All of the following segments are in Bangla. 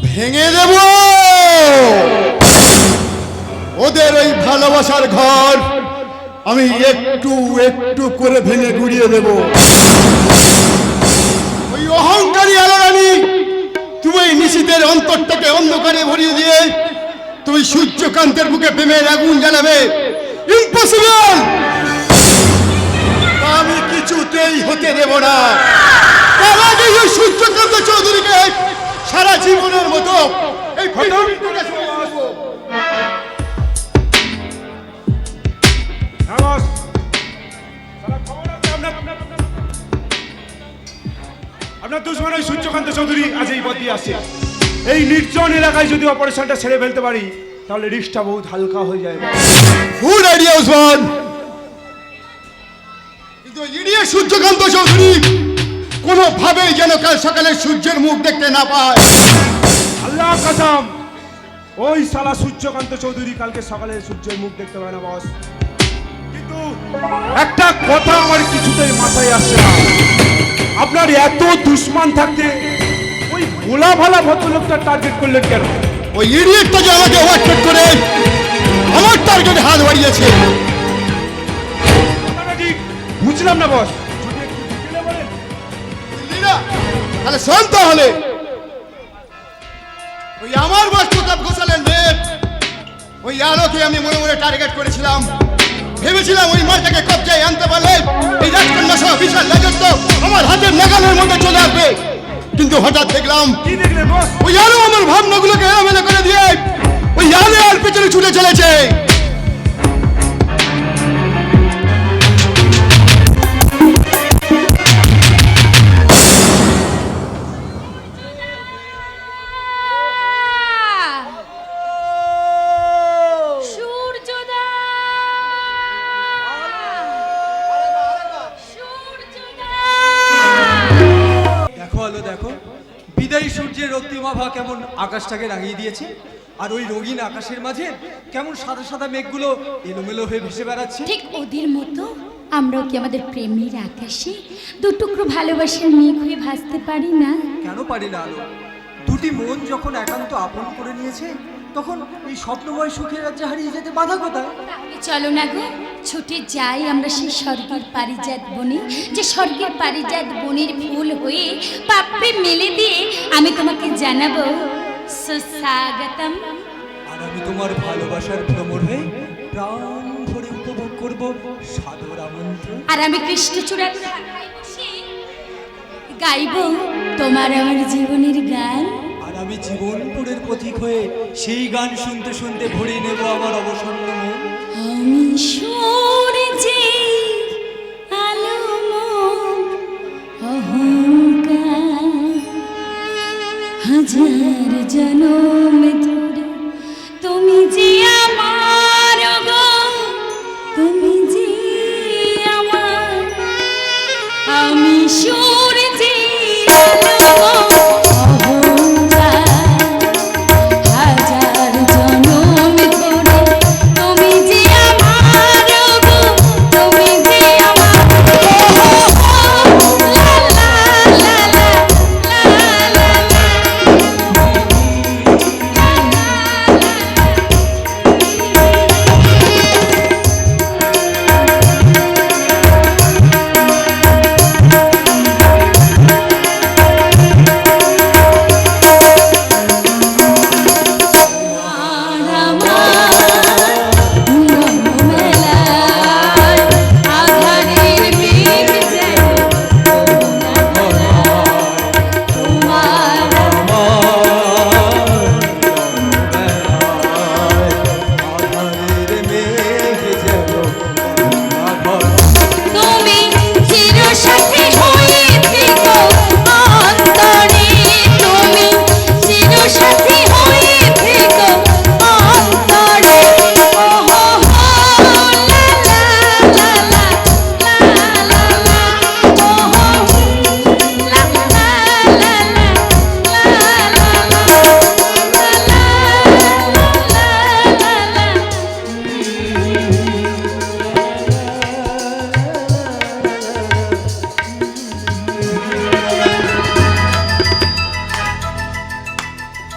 ভেঙে দেব ওদের ওই ভালোবাসার ঘর। আমি একটু একটু করে ভেঙে গুড়িয়ে দেব। ওই অহংকারী আলোরানী, তুমি নিশীথের অন্তরটাকে অন্ধকারে ভরিয়ে দিয়ে তুমি সূর্যকান্তের বুকে প্রেমের আগুন জ্বালাবে। ইম্পসিবল! আমি কিছুতেই হতে দেব না। তার আগে ওই সূর্যকান্ত চৌধুরীকে সারা জীবনের মতো এই আপনার দুশ্মন ওই সূর্যকান্ত চৌধুরী আজ এই পথ দিয়ে আসছে। এই নির্জন এলাকায় যদি অপারেশনটা ছেড়ে ফেলতে পারি তাহলে রিস্কটা বহুত হালকা হয়ে যায়। Good idea Osman. কিন্তু ইডিয়েট সূর্যকান্ত চৌধুরী কোনোভাবেই যেন কাল সকালে সূর্যের মুখ দেখতে না পায়। আল্লাহ কসম, ওই শালা সূর্যকান্ত চৌধুরী কালকে সকালে সূর্যের মুখ দেখতে পায় না বস। কিন্তু একটা কথা আমার কিছুতেই মাথায় আসছে না, আপনার এত দুশ্মন থাকতে ওই ভোলা ভালা ভদ্রলোকটা টার্গেট করলেন কেন? ওই ইডিয়েটটা যে আমাকে ওভারটেক করে আমার টার্গেটে হাত বাড়িয়েছে। ঠিক বুঝলাম না বস। তাহলে শোন, তাহলে ওই আমার বস প্রতাপ ঘোষালের মেয়ে ওই আলোকে আমি মনে মনে টার্গেট করেছিলাম। ভেবেছিলাম ওই মালটাকে কবজায় আনতে পারলে এই রাজকন্যা সহ বিশাল রাজত্ব আমার হাতের নাগালের মধ্যে চলে আসবে। কিন্তু হঠাৎ দেখলাম কি দেখলেন বস? ওই আলো আমার ভাবনাগুলোকে এলোমেলো করে দিয়ে ওই আলো আর পেছনে ছুটে চলেছে। দেখো বিদায়ী সূর্যের রক্তিমাভা কেমন আকাশটাকে রাঙিয়ে দিয়েছে, আর ওই রঙিন আকাশের মাঝে কেমন সাদা সাদা মেঘগুলো এলোমেলো হয়ে ভেসে বেড়াচ্ছে। ঠিক ওদের মতো আমরাও কি আমাদের প্রেমের আকাশে দুটুকরো ভালোবাসার মেঘ হয়ে ভাসতে পারি না? কেন পারি না আলো? দুটি মন যখন একান্ত আপন করে নিয়েছে তখন এই স্বপ্নময় সুখের রাজ্যে হারিয়ে যেতে বাধা কোথায়? চলো না গো, ছুটে যাই আমরা সেই স্বর্গের পারিজাত বনে, যে স্বর্গের পারিজাত বনের ফুল হয়ে পাপড়ি মেলে দিয়ে আমি তোমাকে জানাবো সুস্বাগতম। আর আমি তোমার ভালোবাসার ভ্রমর হয়ে প্রাণ ভরে উপভোগ করব সাদর আমন্ত্রণ। আর আমি কৃষ্ণচূড়ার গাইব তোমার আমার জীবনের গান। আর আমি জীবনপুরের পথিক হয়ে সেই গান শুনতে শুনতে ভরিয়ে নেব আমার অবসন্ন মন। আমি সূর্যে আলোময় অহংকার, হাজার জনম ধরে তুমি যে আমার গো, তুমি যে আমার। আমি সূর্যে আলোময়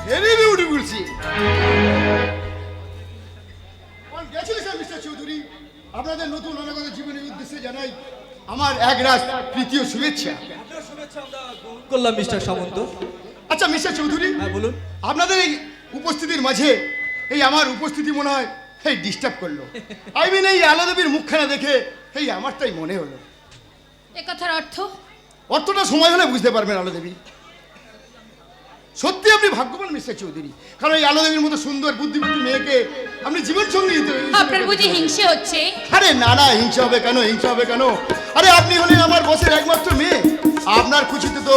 ভেরি বিউটিফুল সি। কংগ্রেচুলেশন মিস্টার চৌধুরী, আপনাদের নতুন অনাগত জীবনের উদ্দেশ্যে জানাই আমার একরাশ প্রীতীয় শুভেচ্ছা। করলাম মিস্টার সামন্ত। আচ্ছা মিস্টার চৌধুরী, হ্যাঁ বলুন। আপনাদের এই উপস্থিতির মাঝে এই আমার উপস্থিতি মনে হয় এই ডিস্টার্ব করলো। আই মিন এই আলো দেবীর মুখখানা দেখে এই আমার তাই মনে হলো। এ কথার অর্থ? অর্থটা সময় হলে বুঝতে পারবেন আলো দেবী। সত্যি আপনি ভাগ্যবান মিস্টার চৌধুরী, কারণ এই আলো দেবীর মতো সুন্দর বুদ্ধিমতী মেয়েকে আপনি জীবন সঙ্গী আপনার বুঝি হিংসে হচ্ছে? আরে না না, হিংসা হবে কেন, হিংসা হবে কেন? আরে আপনি হলেন আমার বসের একমাত্র মেয়ে, আপনার খুশিতে তো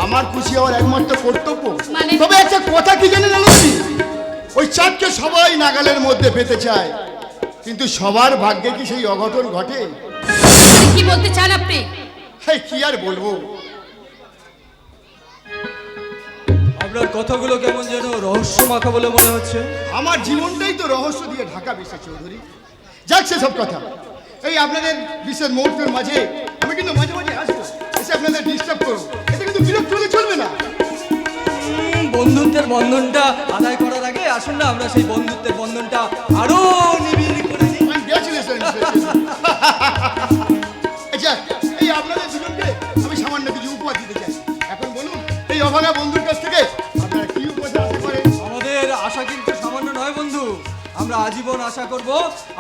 আমার খুশি হওয়ার একমাত্র কর্তব্য। মানে? তবে একটা কথা কি জানেন আলো দেবী, ওই চাঁদকে সবাই নাগালের মধ্যে পেতে চায়, কিন্তু সবার ভাগ্যে কি সেই অঘটন ঘটে? কি বলতে চান আপনি? হ্যাঁ কি আর বলবো, আপনার কথাগুলো কেমন যেন রহস্য মাখা বলে মনে হচ্ছে। আমার জীবনটাই তো রহস্য দিয়ে ঢাকা মিস্টার চৌধুরী। যাক সেসব কথা, এই আপনাদের বিশেষ মুহূর্তের মাঝে আমি কিন্তু মাঝে মাঝে আসবো, এসে আপনাদের ডিস্টার্ব করবো, এটা কিন্তু বিরক্ত হলে চলবে না। বন্ধুত্বের বন্ধনটা আদায় করার আগে আসুন না আমরা সেই বন্ধুত্বের বন্ধনটা আরো নিবিড় করে নিই। Congratulations, Mr. আচ্ছা, এই আপনাদের দুজনকে আমি সামান্য কিছু উপহার দিতে চাই। এখন বলুন, এই অভাগা বন্ধুর কাছ থেকে আপনারা কি উপহার আশা করেন? আমাদের আশা কিন্তু সামান্য নয় বন্ধু, আমরা আজীবন আশা করব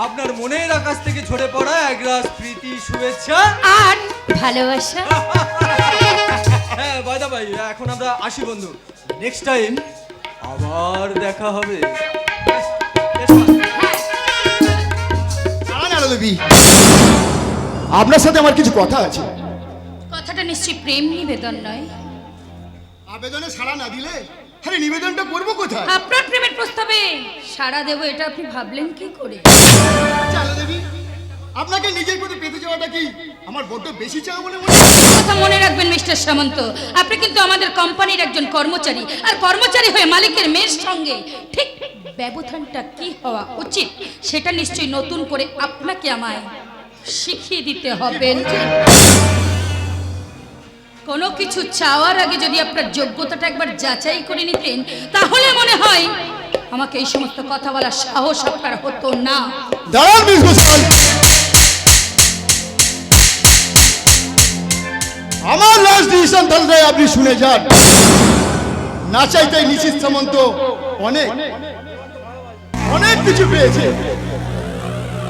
আপনার মনের আকাশ থেকে ঝরে পড়া একরাশ প্রীতি, শুভেচ্ছা আর ভালোবাসা। হ্যাঁ বাই দা ভাই, এখন আমরা আসি বন্ধু, নেক্সট টাইম আবার দেখা হবে। দাঁড়ান আলো দেবী, আপনার সাথে আমার কিছু কথা আছে। কথাটা নিশ্চয়ই প্রেম নিবেদন নয়? আবেদনে সাড়া না দিলে আরে নিবেদনটা করবো কোথায়? আপনার প্রেমের প্রস্তাবে সাড়া দেবো এটা আপনি ভাবলেন কি করে? আলো দেবী, আপনাকে নিজের প্রতি পেতে যাওয়াটা কি আমার বড্ড বেশি চাওয়া বলে মনে হয়? কথা মনে রাখবেন মিস্টার সামন্ত, আপনি কিন্তু আমাদের কোম্পানির একজন কর্মচারী, আর কর্মচারী হয়ে মালিকের মেয়ের সঙ্গে ঠিক ব্যবধানটা কি হওয়া উচিত সেটা নিশ্চয়ই নতুন করে আপনাকে আমায় শিখিয়ে দিতে হবে। কোনো কিছু চাওয়ার আগে যদি আপনার যোগ্যতাটা একবার যাচাই করে নিতেন, তাহলে মনে হয় আমাকে এই সমস্ত কথা বলার সাহস আপনার হতো না। দাঁড়ান মিস ঘোষাল, আমার লাস্ট ডিসিশন তাহলে আপনি শুনে যান। না চাইতেই নিশিত সামন্ত অনেক অনেক কিছু পেয়েছে,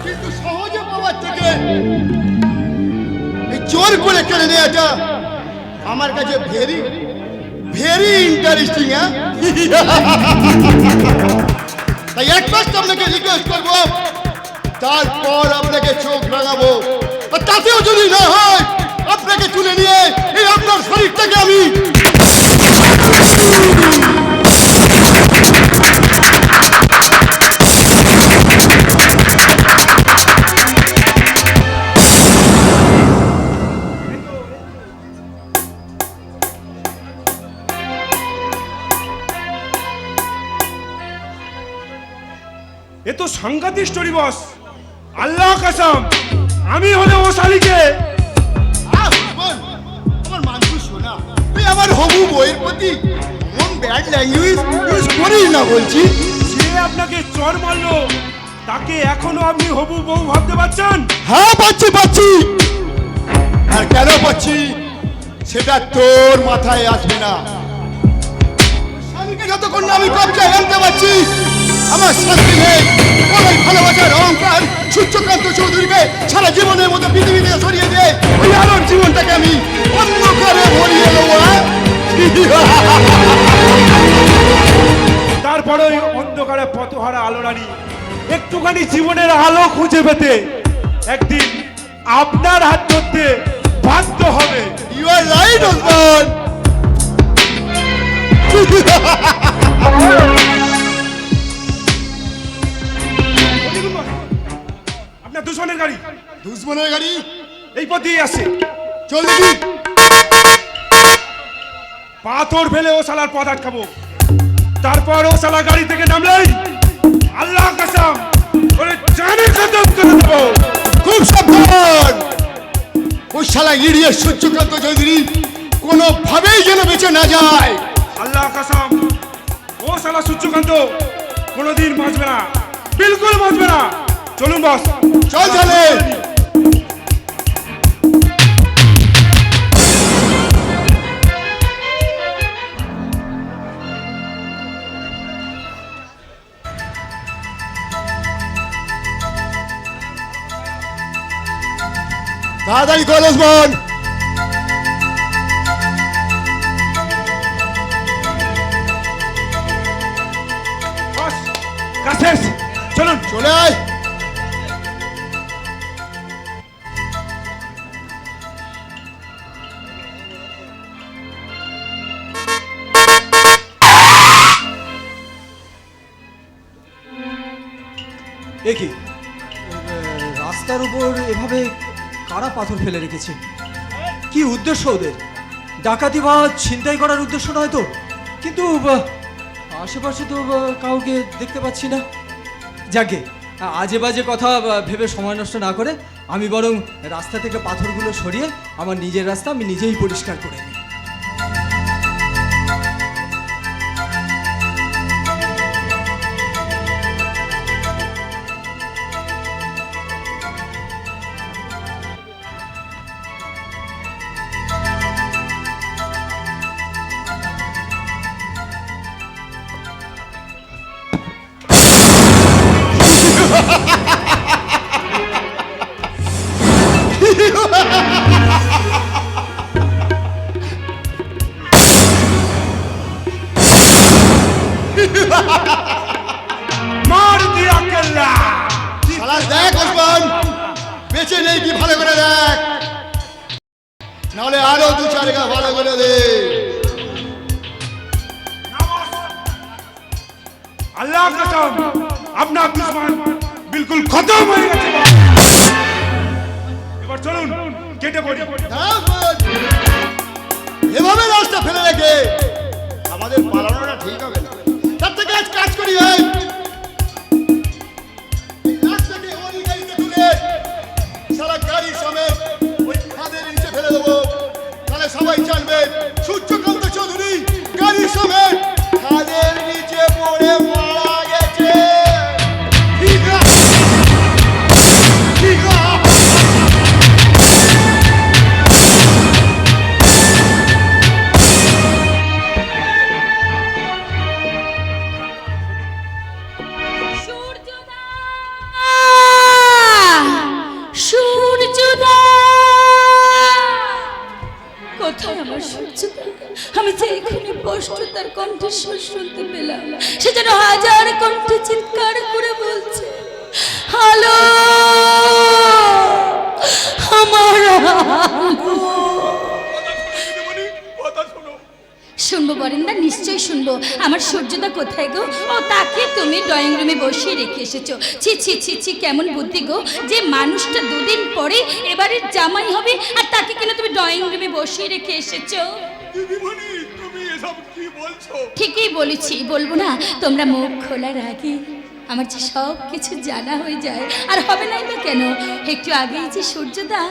কিন্তু সহজে পাওয়ার থেকে এই জোর করে কেড়ে নেওয়াটা আমার কাছে ভেরি ভেরি ইন্টারেস্টিং। তাই এক ফার্স্ট আপনাকে রিকোয়েস্ট করবো, তারপর আপনাকে চোখ রাঙাবো, আর তাতেও যদি না হয় আপনাকে তুলে নিয়ে এই আপনার শরীরটাকে আমি এ তো সাংঘাতিক স্টোরি বস। আল্লাহ কসম, আমি হলে ও শালিকে আমার মানুষ শোনা, তুই আমার হবু বইয়ের প্রতি এমন ব্যাড ল্যাঙ্গুয়েজ ইউজ করিস না বলছি। যে আপনাকে চর মারলো তাকে এখনো আপনি হবু বউ ভাবতে পারছেন? হ্যাঁ পাচ্ছি, আর কেন পাচ্ছি সেটা তোর মাথায় আসবে না। স্বামীকে যতক্ষণ না আমি কবজায় আনতে পারছি, আমার শান্তি নেই। ওই ভালোবাসার অহংকার সূর্যকান্ত চৌধুরীকে সারা জীবনের মতো পৃথিবী থেকে সরিয়ে দিয়ে ওই আলোর জীবনটাকে আমি অন্য করে ভরিয়ে দেবো। তারপরে ওই অন্ধকারে পথহারা আলোরানি একটুখানি জীবনের আলো খুঁজে পেতে একদিন আপনার হাত ধরতে বাধ্য হবে। You are right Osman. আপনার দুশমনের গাড়ি, দুশ্মনের গাড়ি এই পথ দিয়ে আসছে। চল দেখি। পাথর ফেলে ও শালার পথ আটকাবো, তারপর ও শালা গাড়ি থেকে নামলেই আল্লাহ কসম ওরে জানে খতম করে দেবো। খুব সাবধান, ওই শালা ইডিয়েট সূর্যকান্ত চৌধুরী কোনোভাবেই যেন বেঁচে না যায়। আল্লাহ কসম ও শালা সূর্যকান্ত কোনোদিন বাঁচবে না, বিলকুল বাঁচবে না। চলুন বস, চল চলে। তাড়াতাড়ি কর ওসমান। বস কাজ শেষ, চলুন। চলে আয়। এ কি রাস্তার উপর এভাবে কারা পাথর ফেলে রেখেছে? কি উদ্দেশ্য ওদের? ডাকাতি বা ছিনতাই করার উদ্দেশ্য নয় তো? কিন্তু আশেপাশে তো কাউকে দেখতে পাচ্ছি না। যাকে আজে বাজে কথা ভেবে সময় নষ্ট না করে আমি বরং রাস্তা থেকে পাথরগুলো সরিয়ে আমার নিজের রাস্তা আমি নিজেই পরিষ্কার করে নিই। মার দিয়া কেল্লা। শালা দেখ ওসমান, বেঁচে নেই কি ভালো করে দেখ, নাহলে আরো দু চার গা ভালো করে দে। আল্লাহ কসম আপনার দুশ্মন বিলকুল খতম হয়ে গেছে। এবার চলুন কেটে পড়ি। এভাবে রাস্তা ফেলে রেখে আমাদের পালানোটা ঠিক হবে না। তার থেকে আজ কাজ করি ভাই, এই রাস্তাকে ওই গাড়িতে তুলে সারা গাড়ি সমেত ওই খাদের নিচে ফেলে দেবো। তাহলে সবাই জানবে সূর্যকান্ত চৌধুরী গাড়ি সমেত খাদের নিচে পড়ে মারা গেছে। ঠিক আছে, ঠিক আছে। সূর্যদা! সূর্যদা! কোথায় আমার সূর্যদা? আমি যে এখানে স্পষ্ট তার কণ্ঠস্বর শুনতে পেলাম, সে যেন হাজার কণ্ঠে চিৎকার করে বলছে, হ্যালো আমার আলো। শুনবো বরেন্দা, নিশ্চয়ই শুনবো। আমার সূর্যদা কোথায় গো? ও তাকে তুমি ড্রয়িং রুমে বসিয়ে রেখে এসেছো। ছি ছি ছি ছি, কেমন বুদ্ধি গো, যে মানুষটা দুদিন পরে এবারে জামাই হবে আর তাকে কিনা তুমি ড্রয়িং রুমে বসিয়ে রেখে এসেছো। দিদিমণি তুমি এসব কি বলছো? ঠিকই বলেছি, বলবো না? তোমরা মুখ খোলার আগে আমার যে সব কিছু জানা হয়ে যায়। আর হবে নাই বা কেন? একটু আগেই যে সূর্যদা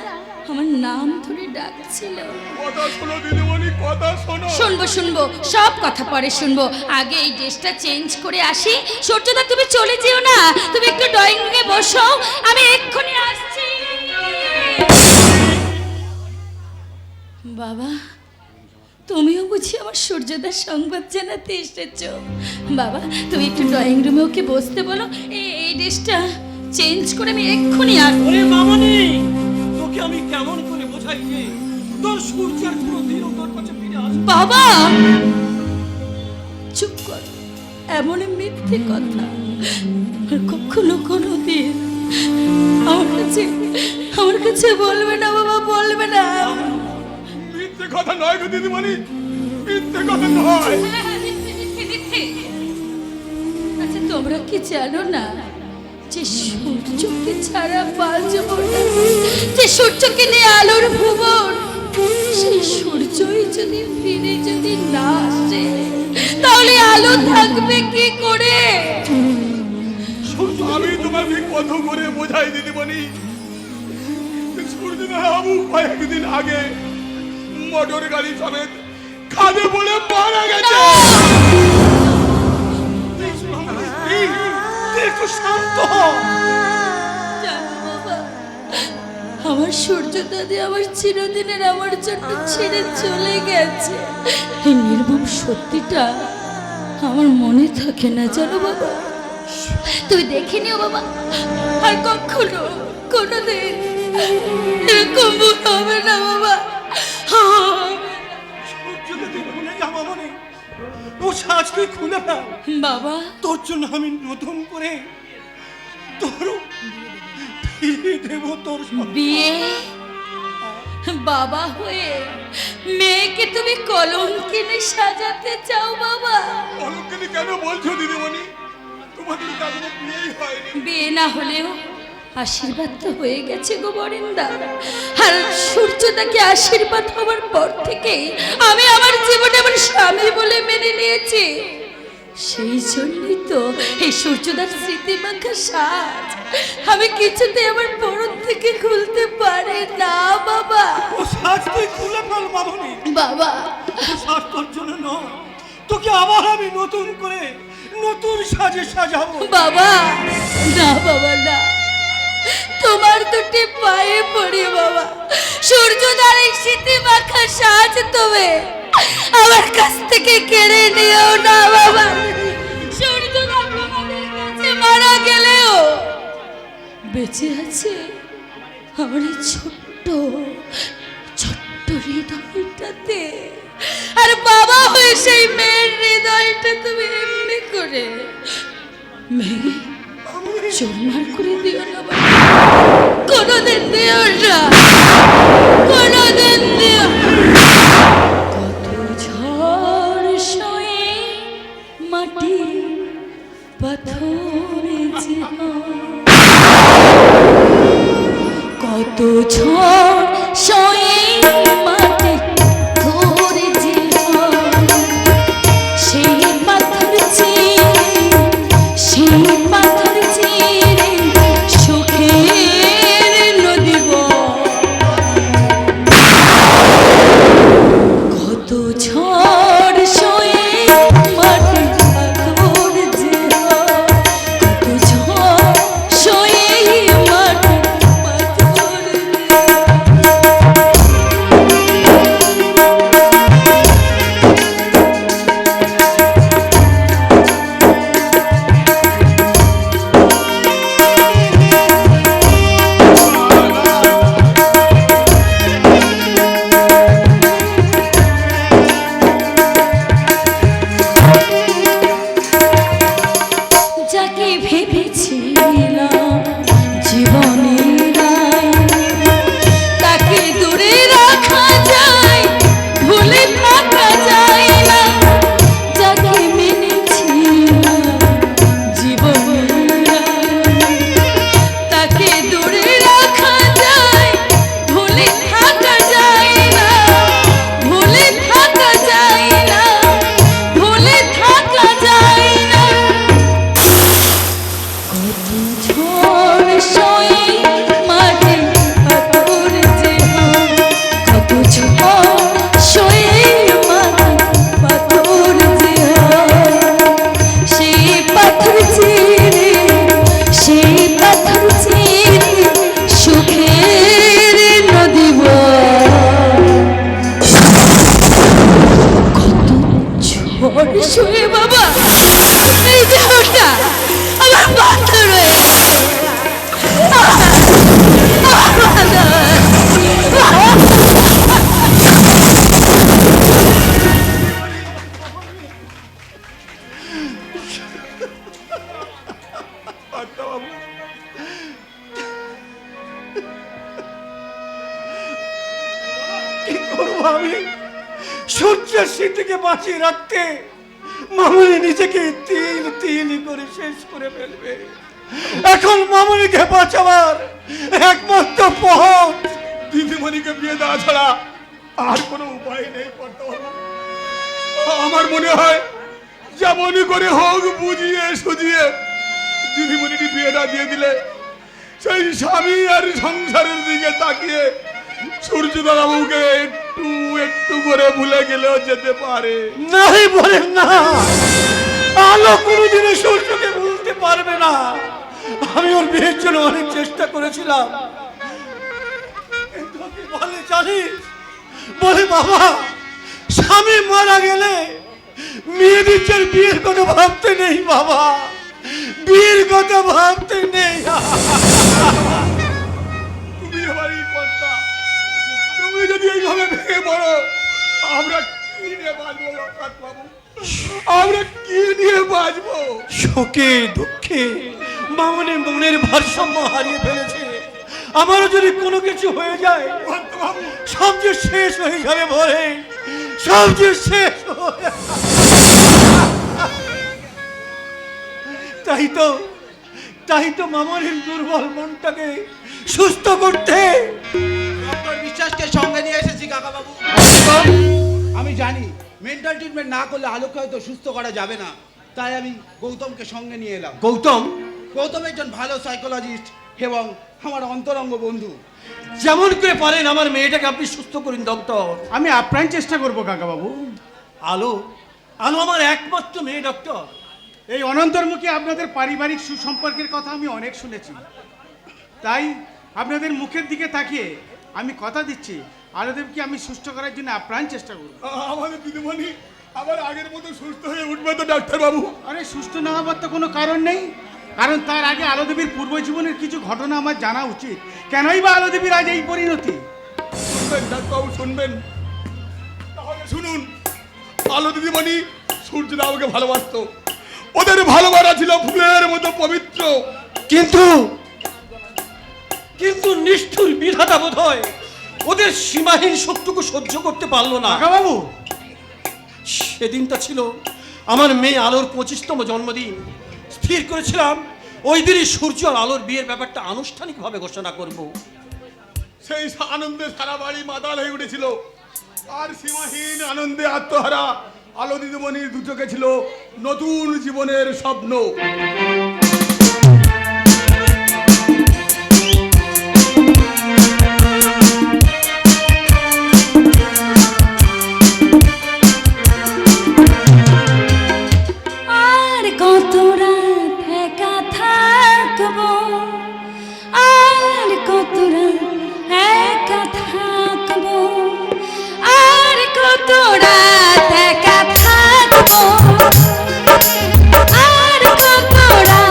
আমার নাম ধরে ডাকছিল। কথা শোনো দিদিমণি, কথা শোনো। শুনবো শুনবো, সব কথা পরে শুনবো। আগে এই ড্রেসটা চেঞ্জ করে আসি। সূর্যদা তুমি চলে যেও না, তুমি একটু ড্রয়িং রুমে বসো, আমি এক্ষুনি আসছি। বাবা, তুমিও বুঝি আমার সূর্যদার সংবাদ জানাতে এসেছো? বাবা, তুমি একটু ড্রয়িং রুমে ওকে বসতে বলো, এই ড্রেসটা চেঞ্জ করে আমি এক্ষুনি আসবো। ওরে মামানি, তোকে আমি কেমন করে বোঝাই যে তোর সূর্যের কোনোদিন তোর কাছে ফিরে আসবে? বাবা চুপ কর, এমন মিথ্যে কথা আর কখনো কোনোদিন আমার কাছে বলবে না বাবা, বলবে না। মিথ্যে কথা নয় গো দিদিমণি, মিথ্যে কথা নয়। আচ্ছা, তোমরা কি জানো না যে সূর্যকে ছাড়া বাঁচব না, যে সূর্যকে নিয়ে আলোর ভুবন, সেই সূর্যই যদি ফিরে যদি না আসে তাহলে আলো থাকবে কি করে? আমি তোমাকে কত করে বোঝাই দিদিমণি, সূর্যদা বাবু কয়েকদিন আগে মোটর গাড়ি সমেত খাদে পড়ে মারা গেছে। সূর্য দাদি আমার চিরদিনের আমার জন্য ছেড়ে চলে গেছে, এই নির্মম সত্যিটা আমার মনে থাকে না জানো বাবা। তুই দেখে নিও বাবা, আর কখনো কোনোদিন এরকম ভুল হবে না বাবা। সূর্য যদি ভুলে যাওয়া মানে ও সাজ তুই খুলে ফেল বাবা। তোর জন্য আমি নতুন করে তোর ফিরিয়ে দেবো তোর বিয়ে বাবা হয়ে মেয়েকে তুমি কলঙ্কিনী সাজাতে চাও বাবা? অলঙ্কারি কেন বলছো দিদিমণি? তোমাদের কারণে বিয়েই হয়নি। বিয়ে না হলেও আশীর্বাদ তো হয়ে গেছে গো বরেন্দা। আর সূর্যদাকে আশীর্বাদ হওয়ার পর থেকে আমি আমার জীবনে আমার স্বামী বলে মেনে নিয়েছি। সেই জন্যই তো এই সূর্যদার স্মৃতি মাখা সাজ আমি কিছুতে আমার পরন থেকে খুলতে পারি না বাবা। ও সাজ তুই খুলে ফেল মামনি। বাবা ও সাজ তোর জন্য নয়, তোকে আবার আমি নতুন করে নতুন সাজে সাজাবো। বাবা না বাবা না, তোমার দুটি পায়ে পড়ি বাবা, সূর্যদার এই স্মৃতি মাখা সাজ তুমি আমার কাছ থেকে কেড়ে নিও না বাবা। সূর্যদা তোমাদের কাছে মারা গেলেও বেঁচে আছে আমার এই ছোট্ট ছোট্ট হৃদয়টাতে। আর বাবা হয়ে সেই মেয়ের হৃদয়টা তুমি এমনি করে ভেঙে চুরমার করে দিও না বাবা, কোনোদিন দিও না, কোনোদিন দিও। কত ঝড় সয়ে মাটি পাথরে যে কত ঝড় সয়ে মাটি ধরে যে সেই পাথর চিরে, সেই পাথর চিরে সুখের নদী কত ঝড় সয়ে মাটি পাথর যে কত ঝড় সয়ে মাটি পাথর যাকে ভেবেছিলাম জীবনের নাই, তাকে দূরে রাখা যায়, ভুলে থাকা যায় না। যাকে মেনেছিলাম জীবনের নাই, তাকে দূরে রাখা যায়, ভুলে থাকা যায় না, ভুলে থাকা যায় না, ভুলে থাকা যায় না। কত ঝড় সয়ে মাটি পাথর যে কত ঝড় সয়ে মাটি পাথর যে সেই পাথর চিরে, সেই পাথর চিরে সুখের নদী কত ঝড় সয়ে বাবা এই দেহটা আমার পাথর হয়ে গেছে। কি করবো আমি সূর্যের স্মৃতিকে বাঁচিয়ে রাখতে? মামনি নিজেকে তিল তিল করে শেষ করে ফেলবে। এখন মামনিকে বাঁচাবার একমাত্র পথ দিদিমণিকে বিয়ে দেওয়া ছাড়া আর কোনো উপায় নেই কর্তাবাবু। আমার মনে হয় যেমনই করে হোক বুঝিয়ে সুঝিয়ে দিদিমণিটি বিয়েটা দিয়ে দিলে সেই স্বামী আর সংসারের দিকে তাকিয়ে সূর্যদাবাবুকে একটু একটু করে ভুলে গেলেও যেতে পারে। নাই বলেন না, আলো কোনোদিনও সূর্যকে ভুলতে পারবে না। আমি ওর বিয়ের জন্য অনেক চেষ্টা করেছিলাম, জানিস? বলে বাবা, স্বামী মারা গেলে মেয়েদের যে বিয়ের কথা ভাবতে নেই বাবা, বিয়ের কথা ভাবতে নেই। তুমি আমারই কর্তা, তুমি যদি এইভাবে ভেঙে পড়ো, আমরা কি নিয়ে বাঁচবো লোকনাথ বাবু? আমরা কি নিয়ে বাঁচবো? শোকে দুঃখে মামনি মনের ভারসাম্য হারিয়ে ফেলেছে। আমারও যদি কোনো কিছু হয়ে যায়, সব যে শেষ হয়ে যাবে বলে, সব যে শেষ হয়ে তাই তো মামনির দুর্বল মনটাকে সুস্থ করতে ডক্টর বিশ্বাসকে সঙ্গে নিয়ে এসেছি কাকা বাবু। আমি জানি মেন্টাল ট্রিটমেন্ট না করলে আলোকে হয়তো সুস্থ করা যাবে না, তাই আমি গৌতমকে সঙ্গে নিয়ে এলাম। গৌতম একজন ভালো সাইকোলজিস্ট এবং আমার অন্তরঙ্গ বন্ধু। যেমন করে পারেন আমার মেয়েটাকে আপনি সুস্থ করুন ডক্টর। আমি আপ্রাণ চেষ্টা করবো কাকা বাবু। আলো আমার একমাত্র মেয়ে ডক্টর। এই অনন্তর্মুখী আপনাদের পারিবারিক সুসম্পর্কের কথা আমি অনেক শুনেছি, তাই আপনাদের মুখের দিকে তাকিয়ে আমি কথা দিচ্ছি আলোদেবকে আমি সুস্থ করার জন্য আপ্রাণ চেষ্টা করব। আমাদের দিদিমণি আবার আগের মতো সুস্থ হয়ে উঠবে তো ডাক্তার বাবু? আরে সুস্থ না হবার তো কোনো কারণ নেই, কারণ তার আগে আলোদেবীর পূর্ব জীবনের কিছু ঘটনা আমার জানা উচিত। কেনই বা আলোদেবীর আজ এই পরিণতি? শুনবেন ডাক্তারবাবু, শুনবেন? তাহলে শুনুন। আলো দিদিমণি সূর্যদাবাবুকে ভালোবাসতো, ওদের ভালোবাসা ছিল ফুলের মতো পবিত্র। কিন্তু নিষ্ঠুর বিধাতা বোধ হয় ওদের সীমাহীন শত্রুকে সহ্য করতে পারলো না। কাকা বাবু, সেদিনটা ছিল আমার মেয়ে আলোর 25তম জন্মদিন। স্থির করেছিলাম ওই দিনই সূর্য আর আলোর বিয়ের ব্যাপারটা আনুষ্ঠানিকভাবে ঘোষণা করব। সেই আনন্দে সারা বাড়ি মাতাল হয়ে উঠেছিল, আর সীমাহীন আনন্দে আত্মহারা আলো দিদিমণির দু চোখে ছিল নতুন জীবনের স্বপ্ন। আর কত রাত একা থাকবো, আর কত রাত একা থাকবো, আর কত রাত একা থাকবো, আর কত রাত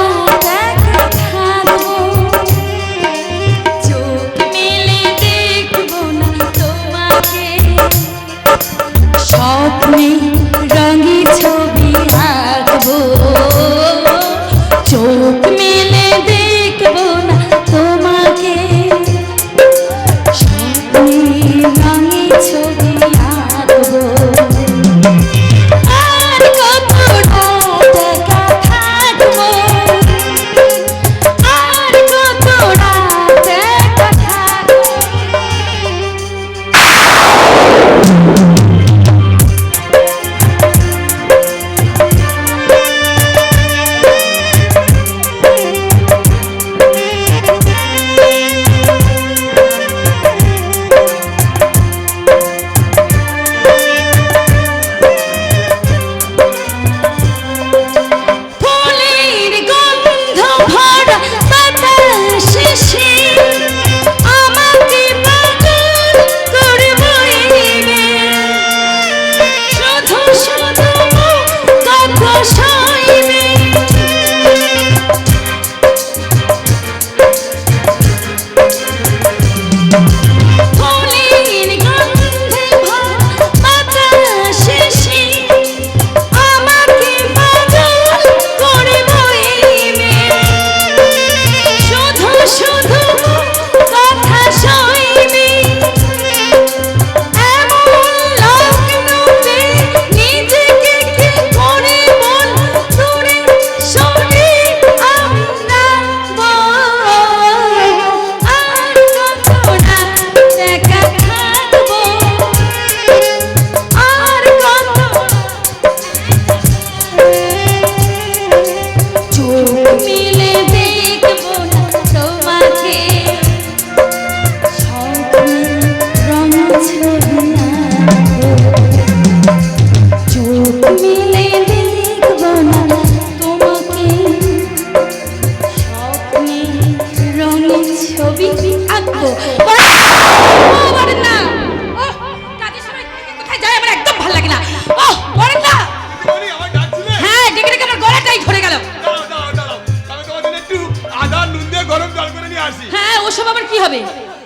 কি হবে?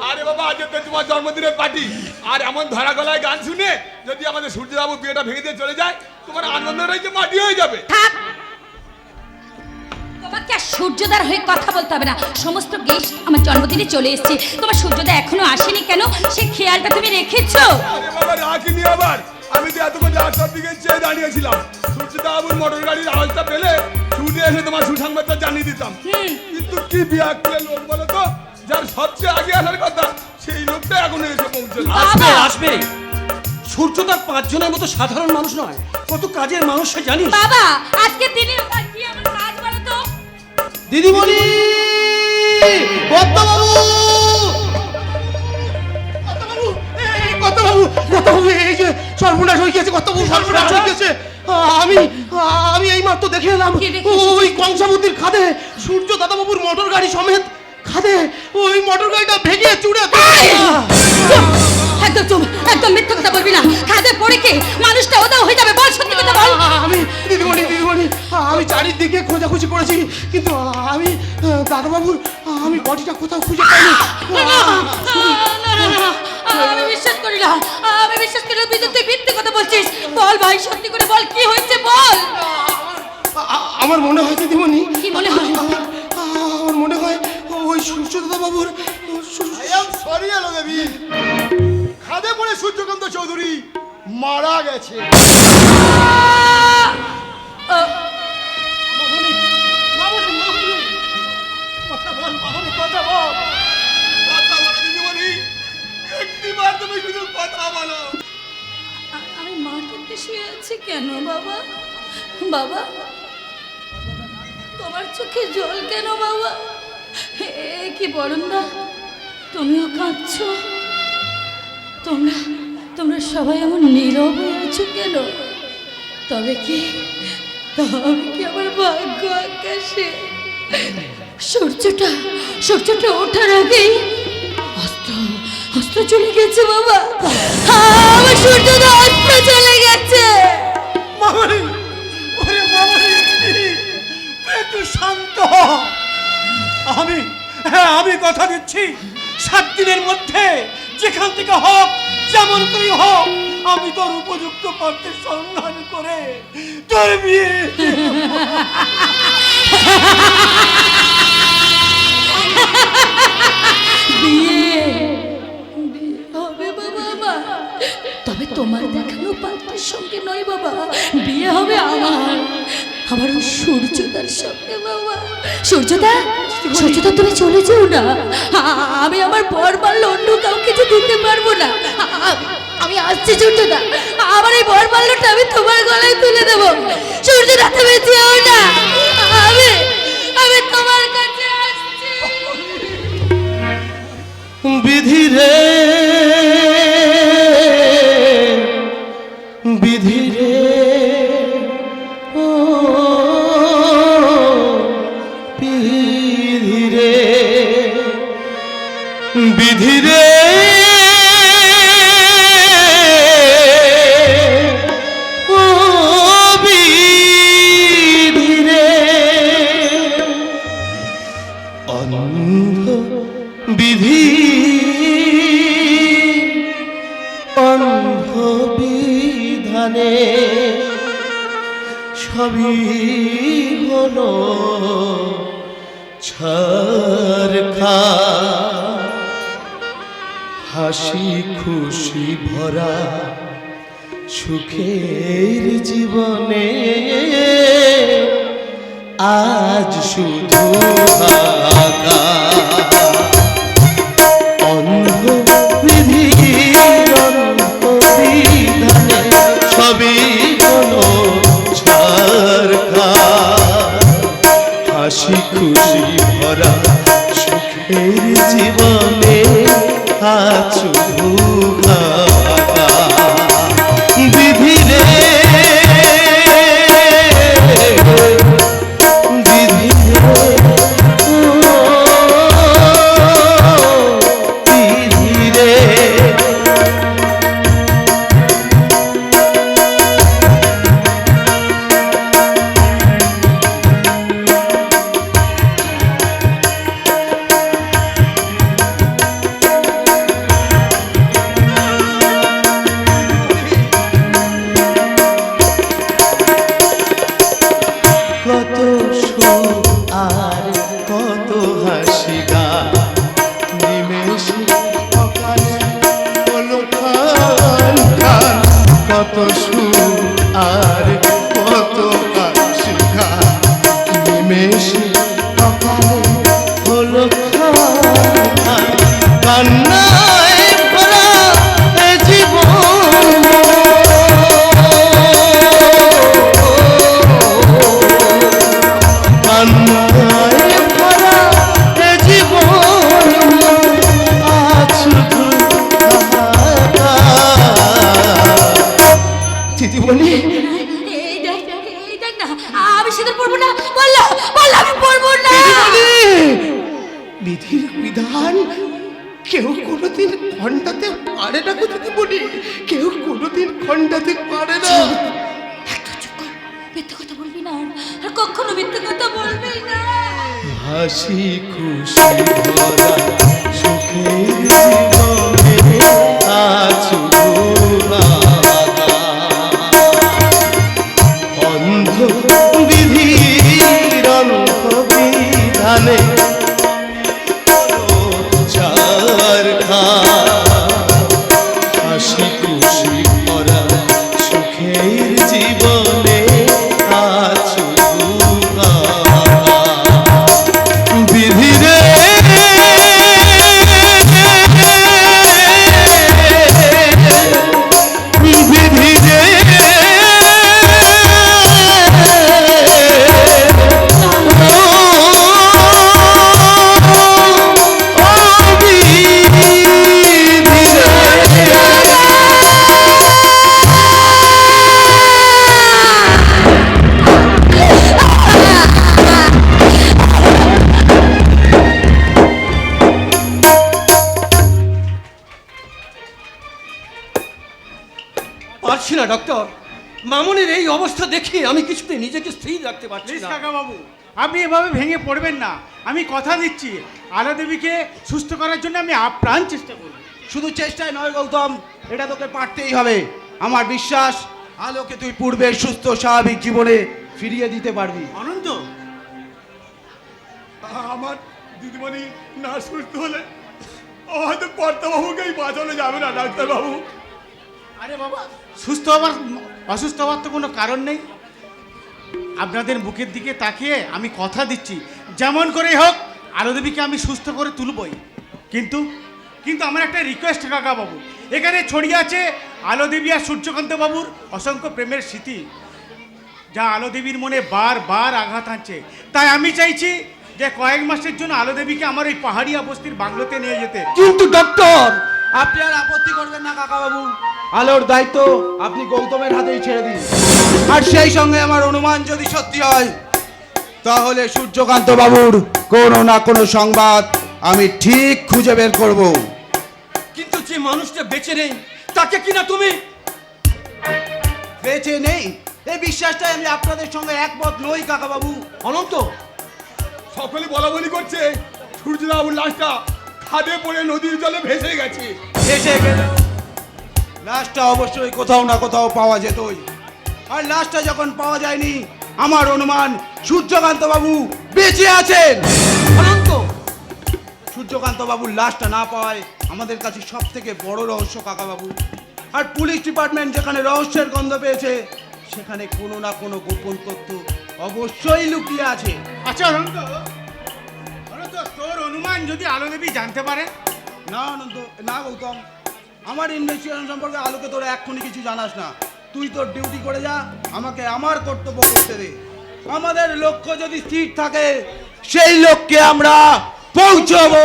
আরে বাবা, আজ তো তোমার জন্মদিনের পার্টি, আর এমন ধরা গলায় গান শুনে যদি আমাদের সূর্যবাবু বিয়েটা ভেঙে দিয়ে চলে যায়, তোমার আনন্দের যে মাটি হয়ে যাবে। থাক, তোমাকে আর সূর্যদার হয়ে কথা বলতে হবে না। সমস্ত গেস্ট আমার জন্মদিনে চলে এসেছে, তোমার সূর্যদা এখনো আসেনি কেন সেই খেয়ালটা তুমি রেখেছো? আরে বাবা, রাখিনি আবার। আমি তো এতক্ষণ রাস্তার দিকে চেয়ে দাঁড়িয়েছিলাম, সূর্যবাবুর মোটর গাড়ির আওয়াজটা পেলে ছুটে এসে তোমার সুসংবাদটা জানিয়ে দিতাম। কিন্তু কি বিয়াক্কে লোক বলো তো, যার সবচেয়ে আগে আসার কথা সেই লোকটা এখনো এসে পৌঁছলো। আসবে আসবে। সূর্যদা 5 জনের মতো সাধারণ মানুষ নয়, কত কাজের মানুষ সে জানিস। বাবা, আজকে দিনে কি আমার কাজ বলো তো? দিদিমণি, পদ্মবাবু, কর্তাবাবু, কর্তাবাবু, এই যে সর্বনাশ হয়ে গেছে, কর্তাবাবু সর্বনাশ হয়ে গেছে। আমি এই মাত্র দেখে এলাম, কি দেখেছিস? ওই কংসাবতীর খাদে সূর্য দাদাবাবুর মোটর গাড়ি সমেত খাদে ওই মোটর গাড়িটা ভেঙে চুড়ে চুপ, একদম চুপ, একদম মিথ্যা কথা বলবি না। খাদে পড়ে কে মানুষটা ওদাও হয়ে যাবে, বল সত্যি কথা বল। আমি দিদিমণি, আমি চারিদিকে খোঁজাখুঁজি করেছি, কিন্তু আমি দাদাবাবুর আমি বডিটা কোথাও খুঁজে পাইনি। আমি বিশ্বাস করি না, আমি বিশ্বাস করি না। তুই মিথ্যে কথা বলছিস। বল ভাই, সত্যি করে বল, কি হয়েছে বল। আমার মনে হয় দিদিমণি, কি মনে হয়? আমার মনে হয় ওই সূর্য দাদাবাবুর আই এম সরি আলো দেবী, খাদে পড়ে সূর্যকান্ত চৌধুরী মারা গেছে। কথা বলো দিদিমণি, একটিবার তুমি শুধু কথা বলো। আমি মাটিতে শুয়ে আছি কেন বাবা? বাবা, তোমার চোখে জল কেন বাবা? কি বরুণদা, তুমিও কাঁদছো? তোমরা সবাই এমন নীরব হয়ে আছো কেন? তবে কি আমার ভাগ্য আকাশে সূর্যটা ওঠার আগেই অস্ত্র চলে গেছে বাবা। আমার সূর্যটা অস্ত্র চলে গেছে। মামনি, ওরে মামনি, তুই একটু শান্ত হ। আমি কথা দিচ্ছি, 7 দিনের মধ্যে যেখান থেকে হোক, যেমন করি হোক, আমি তোর উপযুক্ত পাত্রের সন্ধান করে তোর বিয়ে বিয়ে হবে বাবা আমার। তবে তোমার দেখানো পাত্রের সঙ্গে নয় বাবা, বিয়ে হবে আমার ওই সূর্যদার সঙ্গে বাবা। সূর্যদা, তুমি চলে যেও না। আমি আমার বর মারলে অন্য কাউকে যে দিতে পারবো না। আমি আসছি সূর্যদা, আমার এই বর মারলটা আমি তোমার গলায় তুলে দেবো। সূর্যদা, তুমি যেও না, আমি তোমার কাছে আসছি। বিধি রে, বিধি রে, ও বিধি রে, বিধি রে, ও বিধি রে, অন্ধ বিধি, অন্ধ বিধানে সবই হলো ছারখা। হাসি খুশি ভরা সুখের জীবনে আজ শুধু হাহাকার। অন্ধ বিধি, অন্ধ বিধানে সবই হলো ছারখার। হাসি খুশি ভরা সুখের জীবনে আজ শুধু হাহাকার। বিধি রে, বিধি রে, ও বিধি রে। নিমেষে কপালে হলো কান্নায় ভরা এ জীবন, কান্নায় ভরা এ জীবন, আজ শুধু দিদিমণি এই দেখ না, আমি সিঁদুর পরবো না, বললাম আমি পরবো না। বিধির বিধান কেউ কোনোদিন খণ্ডাতে পারে না গো দিদিমণি, কেউ কোনোদিন খণ্ডাতে পারে না। একদম চুপ কর, মিথ্যে কথা বলবি না, আর কখনো মিথ্যে কথা বলবি না। হাসি খুশি ভরা সুখের জীবনে আজ অন্ধ বিধির অন্ধ বিধানে হাসি খুশি ভরা সুখের জীবনে আজ বিধিরে পারছি না ডক্টর, মামুনের এই অবস্থা দেখে আমি কিছুতে নিজেকে স্থির রাখতে পারছি প্লিজ না। কাকা বাবু, আপনি এভাবে ভেঙে পড়বেন না। আমি কথা দিচ্ছি, আলো দেবীকে সুস্থ করার জন্য আমি আপ্রাণ চেষ্টা করব। শুধু চেষ্টায় নয় গৌতম, এটা তোকে পারতেই হবে। আমার বিশ্বাস আলোকে তুই পূর্বের সুস্থ স্বাভাবিক জীবনে ফিরিয়ে দিতে পারবি। অনন্ত, আমার দিদিমণি না সুস্থ হলে হয়তো কর্তাবাবুকেই বাঁচানো যাবে না ডাক্তারবাবু। আরে বাবা, সুস্থ হবার অসুস্থ হওয়ার তো কোনো কারণ নেই। আপনাদের বুকের দিকে তাকিয়ে আমি কথা দিচ্ছি, যেমন করেই হোক আলো দেবীকে আমি সুস্থ করে তুলবই। কিন্তু আমার একটা রিকোয়েস্ট কাকা বাবু, এখানে ছড়িয়ে আছে আলো দেবী আর সূর্যকান্ত বাবুর অসংখ্য প্রেমের স্মৃতি, যা আলো দেবীর মনে বারবার আঘাত আনছে। তাই আমি চাইছি যে কয়েক মাসের জন্য আলো দেবীকে আমার এই পাহাড়িয়া বস্তির বাংলোতে নিয়ে যেতে। কিন্তু ডক্টর, আপনি আর আপত্তি করবেন না কাকা বাবু, আলোর দায়িত্ব আপনি গৌতমের হাতেই ছেড়ে দিন। আর সেই সঙ্গে আমার অনুমান যদি সত্যি হয়, তাহলে সূর্যকান্ত বাবুর কোনো না কোনো সংবাদ আমি ঠিক খুঁজে বের করব। কিন্তু যে মানুষটা বেঁচে নেই তাকে কিনা তুমি বেঁচে নেই এই বিশ্বাসটাই আমি আপনাদের সঙ্গে একমত নই কাকা বাবু। অনন্ত, সকলে বলা বলি করছে সূর্যবাবুর লাশটা খাদে পড়ে নদীর জলে ভেসে গেছে। এসে গেল, লাশটা অবশ্যই কোথাও না কোথাও পাওয়া যেতই। আর লাশটা যখন পাওয়া যায়নি, আমার অনুমান সূর্যকান্ত বাবু বেঁচে আছেন। অনন্ত, সূর্যকান্ত বাবুর লাশটা না পাওয়ায় আমাদের কাছে সব থেকে বড় রহস্য কাকা বাবু। আর পুলিশ ডিপার্টমেন্ট যেখানে রহস্যের গন্ধ পেয়েছে, সেখানে কোনো না কোনো গোপন তথ্য অবশ্যই লুকিয়ে আছে। আচ্ছা অনন্ত, তোর অনুমান যদি আলো দেবী জানতে পারে? না অনন্ত, না গৌতম, আমার ইনভেস্টিগেশন সম্পর্কে আলোকে তোরা এক্ষুনি কিছু জানাস না। তুই তোর ডিউটি করে যা, আমাকে আমার কর্তব্য করতে দে। আমাদের লক্ষ্য যদি স্থির থাকে, সেই লক্ষ্যে আমরা পৌঁছবো।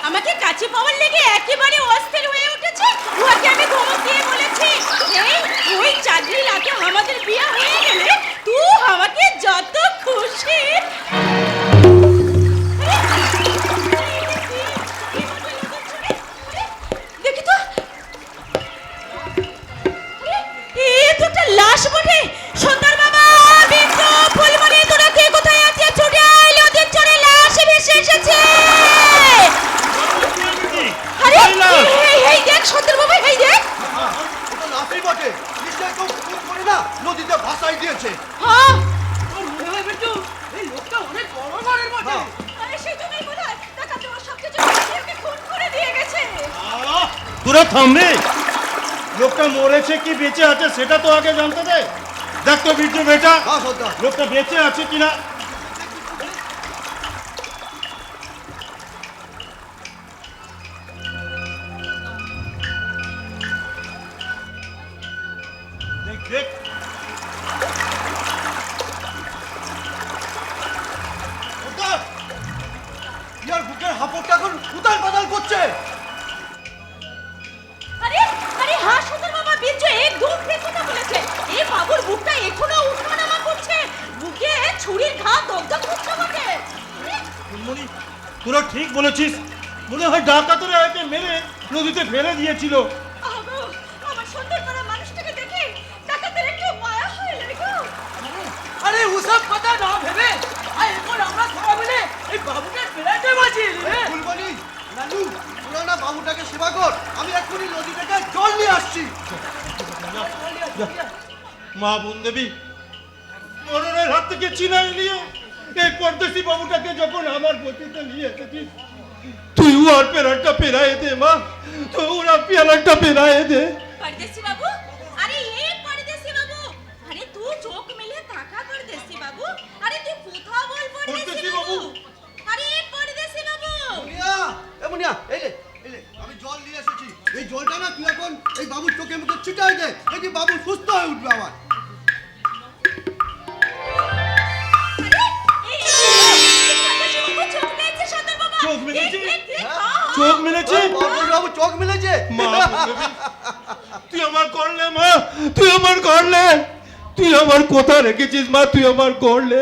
আমাকে কাছে পাওয়ার লেগে একেবারে অস্থির হয়ে উঠেছে। ওকে আমি ধমক দিয়ে বলেছি, ওই চাঁদনি রাতে আমাদের বিয়ে হয়ে গেলে তুই আমাকে যত খুশি। দেখি তো, এ তো একটা লাশ বটে। সুন্দর বাবা, বিন্দু, ফুলমণি, তোরা কে কোথায় আছিস? ছুটে আয়, নদীর চরে লাশ ভেসে এসেছে। আরে এই দেখ সুন্দর বাবা, এই দেখ। লাফি বটে, নিশ্চয় কেউ খুন করে না নদীতে ভাসাই দিয়েছে। হ্যাঁ তোর মনে হয় বেটু এই লোকটা অনেক বড় ঘরের বটে। আরে সেই জন্যই মনে হয় ডাকাত ওর সবচেয়ে জন্য খুন করে দিয়ে গেছে। তোরা থামবে, লোকটা মরেছে কি বেঁচে আছে সেটা তো আগে জানতে দে। দেখ তো বিট্টু বেটা, লোকটা বেঁচে আছে কিনা। দেখ দেখ ইয়ার বুকের হাঁপড়টা এখন উতাল পাতাল করছে। আরে আরে হ্যাঁ সুন্দর বাবা বিরজু একদম ঠিক কথা বলেছে। এই বাবুর বুকটা এখনো উঠানামা করছে, বুকে ছুরির ঘা দগদগ করছে বটে। মনি তোরা ঠিক বলেছিস, মনে হয় ডাকাতরা একে মেরে নদীতে ফেলে দিয়েছিল। আগো আমার সুন্দর করা মানুষটাকে দেখে ডাকাতের একটু মায়া হয় রে গো। আরে ওসব কথা না ভেবে আর এখন আমরা সবাই মিলে এই বাবুকে ফেরাতে বাঁচিয়ে দিবে। ফুলবানি নানু তোরা না বাবুটাকে সেবা কর, আমি এক্ষুনি নদী থেকে জল নিয়ে আসছি। মা বোন দেবী মরণের হাত থেকে ছিনাই নিয়ে এই পরদেশি বাবুটাকে যখন আমার গতিতে নিয়ে এসেছিস, তুই ওর পেরাটা পেরায় দে মা, তো ওরা পেরাটা পেরায় দে। পরদেশি বাবু, আরে এ পরদেশি বাবু, আরে তুই চোখ মেলে তাকা পরদেশি বাবু, আরে তুই কোথা বল পরদেশি বাবু, আরে এ পরদেশি বাবু। মুনিয়া এই লে আমি জল নিয়ে এসেছি, এই জলটা না তুই এখন এই বাবুর চোখে মুখে ছিটাই দে, দেখি বাবু সুস্থ হয়ে উঠবে আবার। চোখ মেলেছে? চোখ মেলেছে? বাবু চোখ মেলেছে? মা তুই আমার করলে, মা তুই আমার করলে, তুই আমার কোথা রেখেছিস মা, তুই আমার করলে।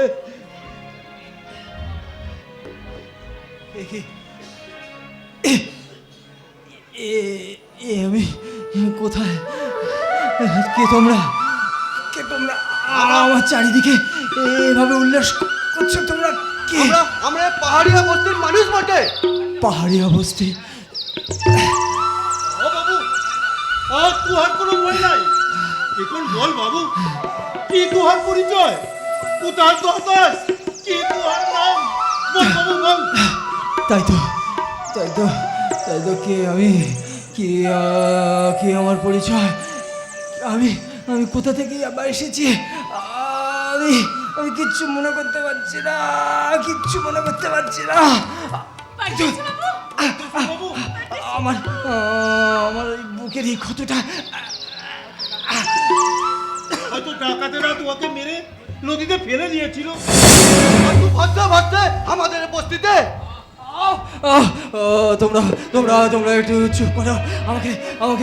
আমি কোথায়? কে তোমরা? কে তোমরা? আমার চারিদিকে এভাবে উল্লাস করছো তোমরা কে? আমরা পাহাড়িয়া বস্তির মানুষ বটে। পাহাড়িয়া বস্তি? ও বাবু, আর তুহার কোনো ভয় নাই, এখন বল বাবু কি তুহার পরিচয়, কোথায় দরদাস, কি তুহার নাম, বল বাবু বল। তাই তো কে আমি, কি আমার পরিচয়, আমি কোথা থেকে আবার এসেছি, আমি কিচ্ছু মনে করতে পারছি না, আমার ওই বুকের এই ক্ষতটা। হয়তো ডাকাতেরা তোকে মেরে নদীতে ফেলে দিয়েছিল, ভাবতে ভাবতে আমাদের বস্তিতে। তোমরা একটু চুপ করো, আমাকে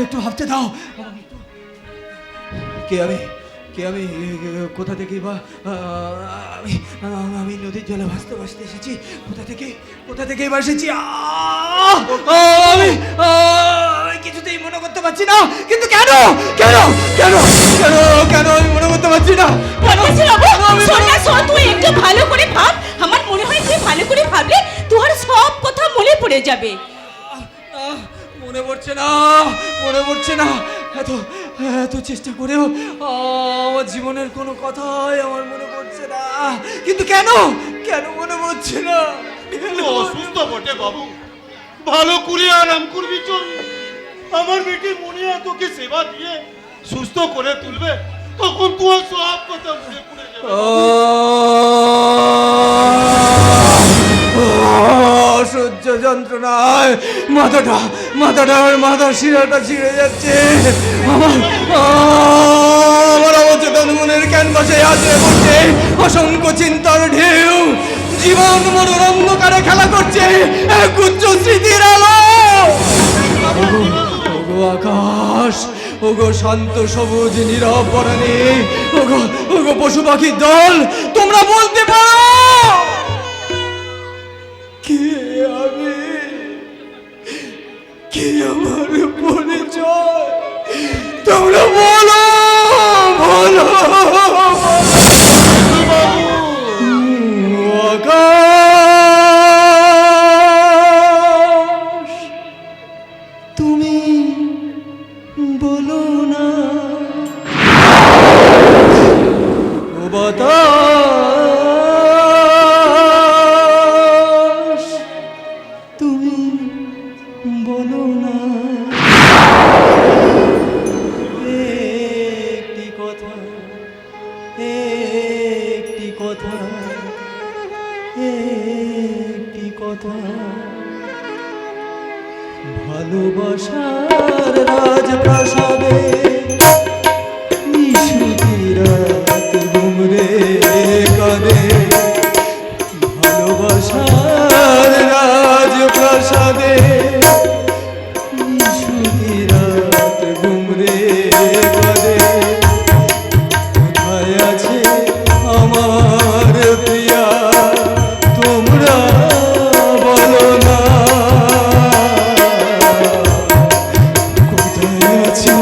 একটু ভাবতে দাও। কে আমি কোথা থেকে বা আমি নদীর জলে ভাসতে এসেছি, কোথা থেকে এবার এসেছি, আমি কিছুতেই মনে করতে পারছি না, কিন্তু কেন আমি মনে করতে পারছি না। পরদেশি বাবু শোন তুই একটু ভালো করে ভাব, আমার মনে হয় তুই ভালো করে ভাবলে তোর সব কথা মনে পড়ে যাবে। মনে পড়ছে না, এত চেষ্টা করেও আমার জীবনের কোনো কথাই আমার মনে পড়ছে না, কিন্তু কেন মনে পড়ছে না? অসুস্থ বটে বাবু, ভালো করে আরাম করবি চল, আমার বেটি মুনিয়া তোকে সেবা দিয়ে সুস্থ করে তুলবে, তখন তোর সব কথা মনে পড়ে যাবে। অসহ্য যন্ত্রণায় মাথার শিরাটা ছিঁড়ে যাচ্ছে, আমার অবচেতন মনের ক্যানভাসে আছড়ে পড়ছে অসংখ্য চিন্তার ঢেউ, জীবন মরণ অন্ধকারে খেলা করছে এক উচ্চ স্মৃতির আলো। ওগো আকাশ, ওগো শান্ত সবুজ নীরব বনানী, ওগো পশু পাখির দল, তোমরা বলতে পারো কি আমার পরিচয়? তোমরা বলো। আকাশ, তুমি বলো না। কথা, একটি কথা, ভালোবাসার রাজপ্রাসাদে নিশুতি রাত ঘুমরে কাঁদে, ভালোবাসার রাজপ্রাসাদে নিশুতি রাত ঘুমরে কাঁদে। কোথায় আছে আমার প্রিয়া তোমরা বলো না, কোথায় আছে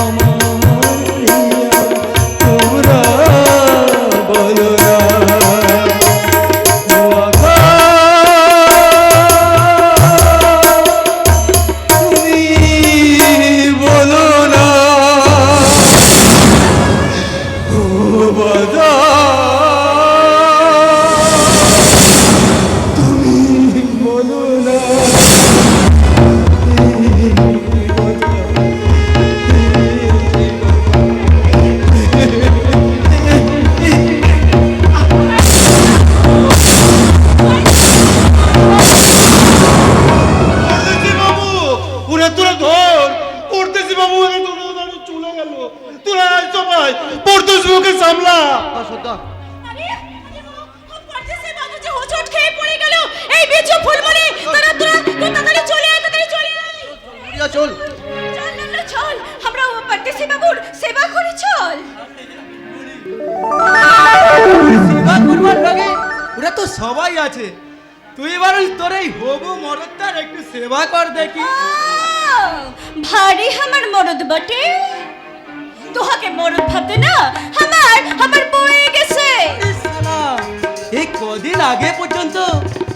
আমার প্রিয়া তোমরা বলো না। ও আকাশ, তুমি বলো না, ও বাতাস, তুমি বলো না। পড়তেছি বাবু, ওরে তোরা ধর। পড়তেছি বাবু, ওরে তোরা চলে গেল। তোরা আয় সবাই, পড়তেছি, ওকে সামলা। আরে পড়তেছি বাবু যে হোঁচট খেয়ে পড়ে গেল। এই বিজু ফুলমণি, তোরা তাড়াতাড়ি চলে আয়, তাড়াতাড়ি চলে আয়। চল চল না চল, আমরা পড়তেছি বাবুর সেবা করি, চল। সেবা করবার লাগে ওরা তো সবাই আছে, তুই এবার তোর এই হবু মরদটার একটু সেবা কর দেখি। ভারী আমার মরদ বটে, তোহাকে মরদ ভাবতে না আমার বয়ে গেছে। এই কদিন আগে পর্যন্ত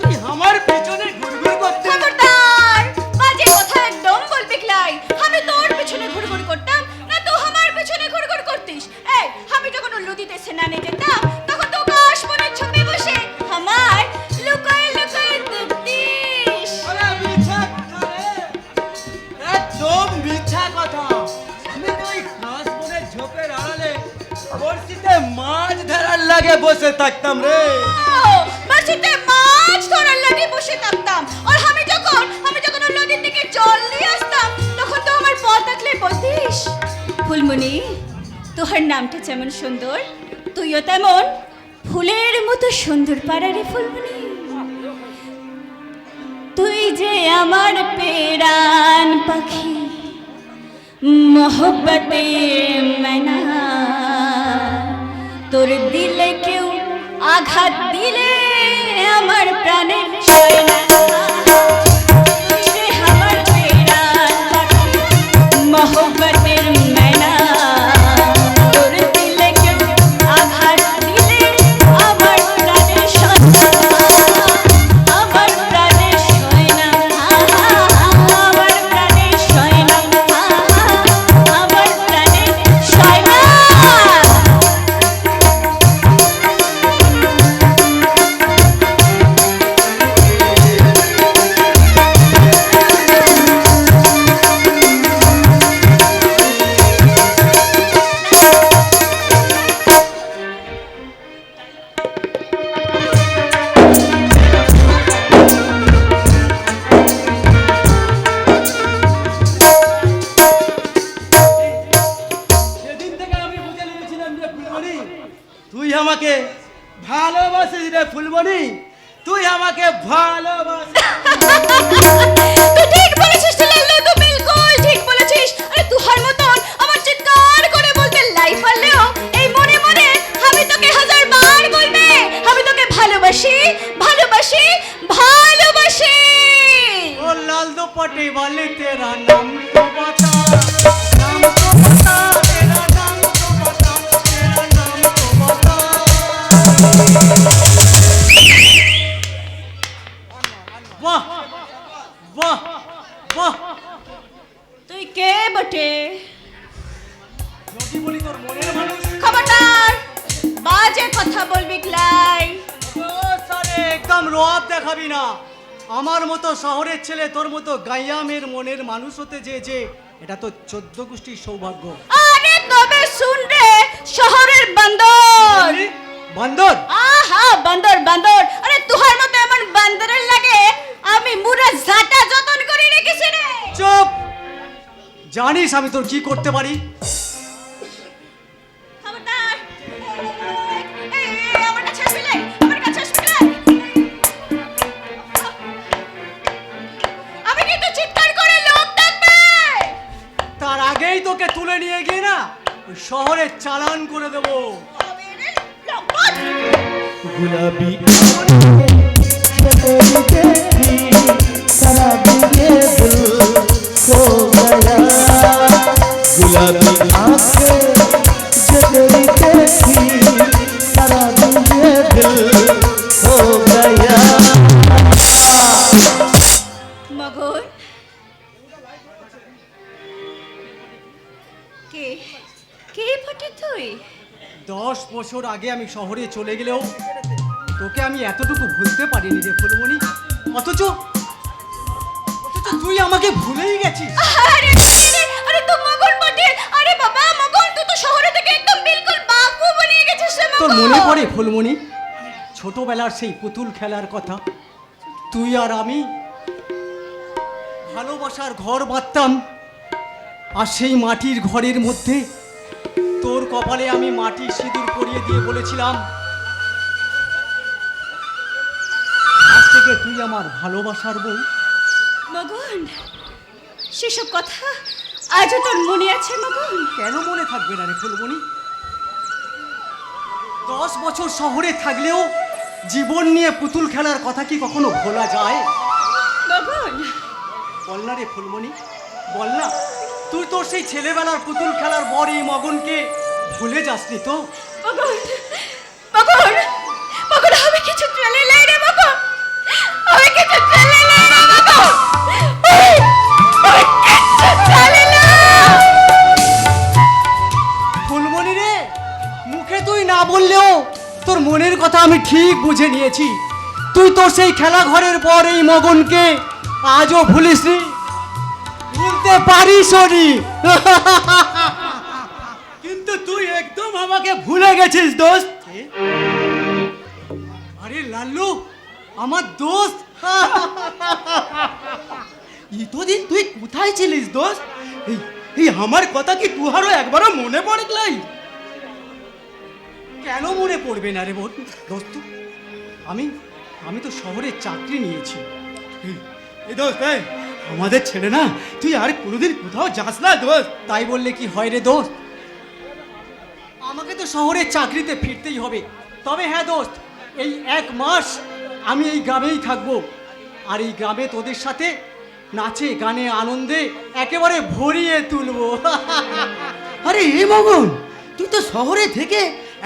তুই আমার পেছনে ঘুরঘুর করতে। খবরদার, বাজে কথা একদম বলবি ক্লাই। আমি তোর পেছনে ঘুরঘুর করতাম না, তো আমার পেছনে ঘুরঘুর করতিস। এই আমি যখন নদীতে স্নানে যেতাম তখন তো কাশ মনে ছুপে বসে আমার লুকায় লুকায় দেখতিস। আরে মিথ্যা কথা রে, একদম মিথ্যা কথা। আমি তো ওই ঘাস বনের ঝোপের আড়ালে বড়শিতে মাছ ধরার লাগে বসে থাকতাম রে। বাসিতে মাছ ধরার লাগে বসে থাকতাম। আর আমি যখন ওই নদীর দিকে জল নিয়ে আসতাম তখন তো আমার পথ দেখলে বলতিস, ফুলমণি তোহার নামটা যেমন সুন্দর, তুইও তেমন ফুলের মতো সুন্দর পাড়ারে ফুলমণি। তুই যে আমার পেরান পাখি, মোহব্বতে মনা, তোর দিলে কেউ আঘাত দিলে আমার প্রাণের সয় না। তুই যে আমার পেরান পাখি, মোহব্বতের মনা, তোর দিলে কেউ আঘাত দিলে আমার প্রাণের সয় না, আমার প্রাণের সয় না, আমার প্রাণের সয় না, আমার প্রাণের সয় না। সেদিন থেকে আমি বুঝে নিয়েছিলাম যে ফুলমণি তুই আমাকে ভালোবাসিস রে। ফুলমণি তুই আমাকে ভালোবাসিস। তুই ঠিক বলেছিস রে লাল্লু, তুই বিলকুল ঠিক বলেছিস। আরে তুহার মতন আমার চিৎকার করে বলতে লাই পারলেও এই মনে মনে আমি তোকে হাজার বার বলবে, আমি তোকে ভালোবাসি ভালোবাসি ভালোবাসি। ओ लाल दुपट्टे वाले तेरा नाम तो बता, नाम तो बता, तेरा नाम तो बता, तेरा नाम तो बता। वाह वाह वाह, তুই কে বটে? যদি বলি তোর মনের মানুষ। খবরদার, বাজে কথা বলবি ক্লাই। ও সারে একদম রোয়াব দেখাবি না। আমার মতো শহরের ছেলে তোর মতো গাইয়ামের মনের মানুষ হতে যে এটা তো 14 গোষ্ঠীর সৌভাগ্য। আরে তবে শুন রে শহরের বান্দর। বান্দর বলিস আমি তোর কি করতে পারি? খবরদার! এই, আমার কাছে আসবি না! আমার কাছে আসবি না! আমি কিন্তু চিৎকার করে লোক ডাকবে! তার আগেই তোকে তুলে নিয়ে গিয়ে না ওই শহরে চালান করে দেবো। আমি রে লম্পট! गुलाबी गुलाबी आंखें जगरी देखी सारा ये दिल हो गया। মগন কে কে ফটে তুই? 10 বছর আগে আমি শহরে চলে গেলেও তোকে আমি এতটুকু ভুলতে পারিনি রে ফুলমণি। অথচ তুই আমাকে ভুলেই গেছিস। আরে আরে তো মগন বটে। আরে বাবা মগন, তুই তো শহরে থেকে একদম বিলকুল বাবু বনিয়ে গেছিস রে মগন। তোর মনে পড়ে ফুলমণি ছোটবেলার সেই পুতুল খেলার কথা? তুই আর আমি ভালোবাসার ঘর বাঁধতাম, আর সেই মাটির ঘরের মধ্যে তোর কপালে আমি মাটির সিঁদুর পরিয়ে দিয়ে বলেছিলাম, আজ থেকে তুই আমার ভালোবাসার বউ। মগন, সেসব কথা আজও তোর মনে আছে মগন? কেন মনে থাকবে না রে ফুলমণি? 10 বছর শহরে থাকলেও জীবন নিয়ে পুতুল খেলার কথা কি কখনো ভোলা যায়? মগন, বল না রে ফুলমণি, বল না, তুই তোর সেই ছেলেবেলার পুতুল খেলার বর এই মগনকে ভুলে যাসনি তো? মগন, মগন, মগন, আমি কিছু চলে লাই রে মগন, আমি কিছু চলে লাই রে মগন, আমি কিছু চলে লাই। ফুলমণি রে, মুখে তুই না বললেও তোর মনের কথা আমি ঠিক বুঝে নিয়েছি। তুই তোর সেই খেলা ঘরের পর এই মগনকে আজও ভুলিসনি, ভুলতে পারিসনি। কিন্তু তুই একদম আমাকে ভুলে গেছিস দোস্ত। আরে লাল্লু, আমার দোস্ত, এতদিন তুই কোথায় ছিলিস দোস্ত? এই আমার কথা কি তুহারও একবারও মনে পড়ে গেলাই? কেন মনে পড়বে না রে বোন? দোস্ত, আমি তো শহরে চাকরি নিয়েছি। এই দোস্ত, এই আমাদের ছেড়ে না তুই আর কোনোদিন কোথাও যাস না দোস্ত। তাই বললে কি হয় রে দোস্ত? আমাকে তো শহরে চাকরিতে ফিরতেই হবে। তবে হ্যাঁ দোস্ত, এই 1 মাস আমি এই গ্রামেই থাকবো, আর এই গ্রামে তোদের সাথে নাচে গানে আনন্দে একেবারে ভরিয়ে তুলবো। আরে এ মগন, তুই তো শহরে থেকে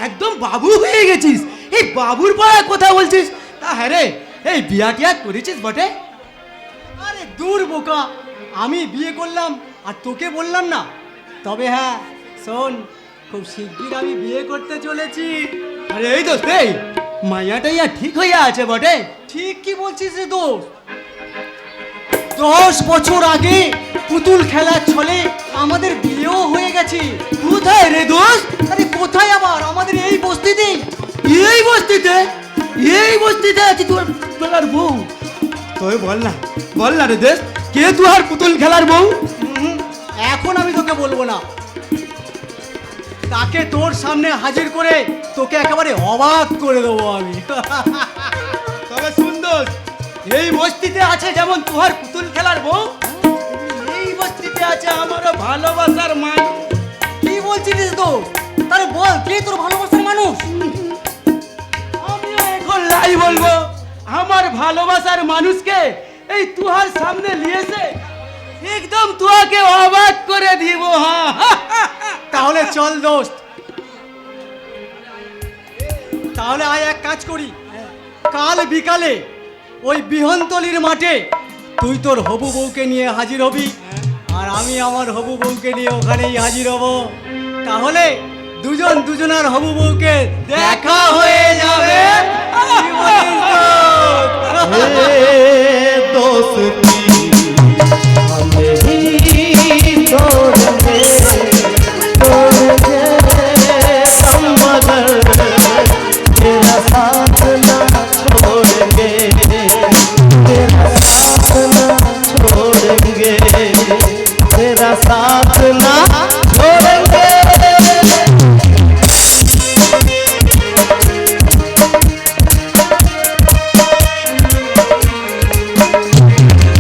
একদম বাবু হয়ে গেছিস। এই বাবুর পাড়ায় কথা বলছিস? তা হ্যাঁ রে, এই বিয়া টিয়া করেছিস বটে? আরে দূর বোকা, আমি বিয়ে করলাম আর তোকে বললাম না। তবে হ্যাঁ শোন, খুব শিগগির আমি বিয়ে করতে চলেছি। আরে এই দোস্ত, এই মাইয়াটাই ঠিক হইয়া আছে বটে? ঠিক কি বলছিস রে দোস্ত? 10 বছর আগে পুতুল খেলার ছলে আমাদের বিয়েও হয়ে গেছে। কোথায় রে দোস্ত? আরে কোথায় আবার, আমাদের এই বস্তিতেই। এই বস্তিতে? এই বস্তিতে আছে তোর খেলার বউ? তুই বল না রে দোস্ত, কে তুহার পুতুল খেলার বউ? এখন আমি তোকে বলবো না, তাকে তোর সামনে হাজির করে তোকে একেবারে অবাক করে দেবো আমি। তবে সুন্দর, এই বস্তিতে আছে যেমন তুহার পুতুল খেলার বউ, এই বস্তিতে আছে আমারও ভালোবাসার মানুষ। কি বলছিস তো? তাহলে বল, কে তোর ভালোবাসার মানুষ? আমিও এখন লাই বলবো, আমার ভালোবাসার মানুষকে এই তুহার সামনে নিয়েছে একদম তুহাকে অবাক করে দিব। তাহলে চল দোস্ত, তাহলে আয় এক কাজ করি, কাল বিকালে ওই বিহনতলির মাঠে তুই তোর হবু বউকে নিয়ে হাজির হবি, আর আমি আমার হবু বউকে নিয়ে ওখানেই হাজির হব। তাহলে দুজন দুজনার হবু বউকে দেখা হয়ে যাবে। কি বলিস দোস্ত? दोस्ती